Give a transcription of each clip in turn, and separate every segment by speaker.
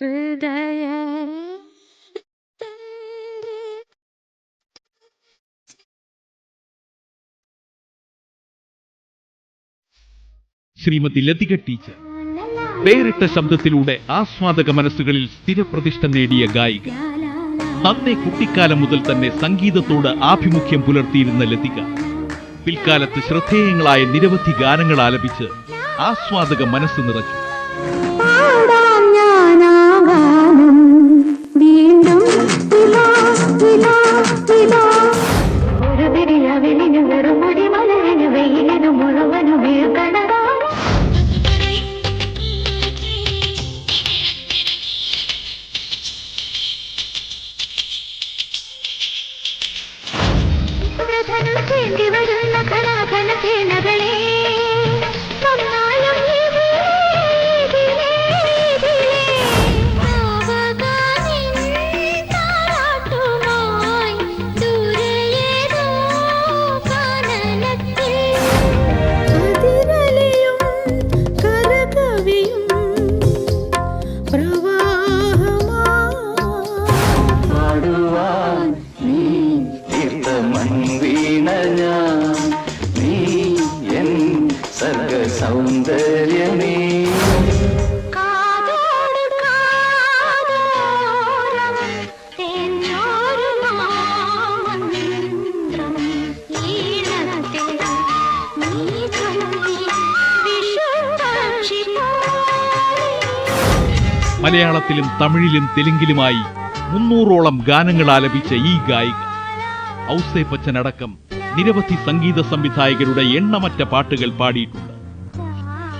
Speaker 1: Shrimati Lathika teacher വേറിട്ട ശബ്ദത്തിലൂടെ ആസ്വാദക മനസ്സുകളിൽ സ്ഥിരപ്രതിഷ്ഠ നേടിയ ഗായിക. നന്നേ കുട്ടിക്കാലം മുതൽ തന്നെ സംഗീതത്തോട് ആഭിമുഖ്യം പുലർത്തിയിരുന്ന ലതിക പിൽക്കാലത്ത് ശ്രദ്ധേയങ്ങളായ നിരവധി ഗാനങ്ങൾ ആലപിച്ച് ആസ്വാദക മനസ്സ് നിറച്ചു. മലയാളത്തിലും തമിഴിലും തെലുങ്കിലുമായി 300ഓളം ഗാനങ്ങൾ ആലപിച്ച ഈ ഗായിക ഔസേപ്പച്ചനടക്കം നിരവധി സംഗീത സംവിധായകരുടെ എണ്ണമറ്റ പാട്ടുകൾ പാടിയിട്ടുണ്ട്.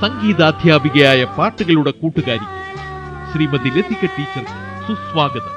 Speaker 1: സംഗീതാധ്യാപികയായ പാട്ടുകളുടെ കൂട്ടുകാരിക്ക് ശ്രീമതി ലതിക ടീച്ചർക്ക് സുസ്വാഗതം.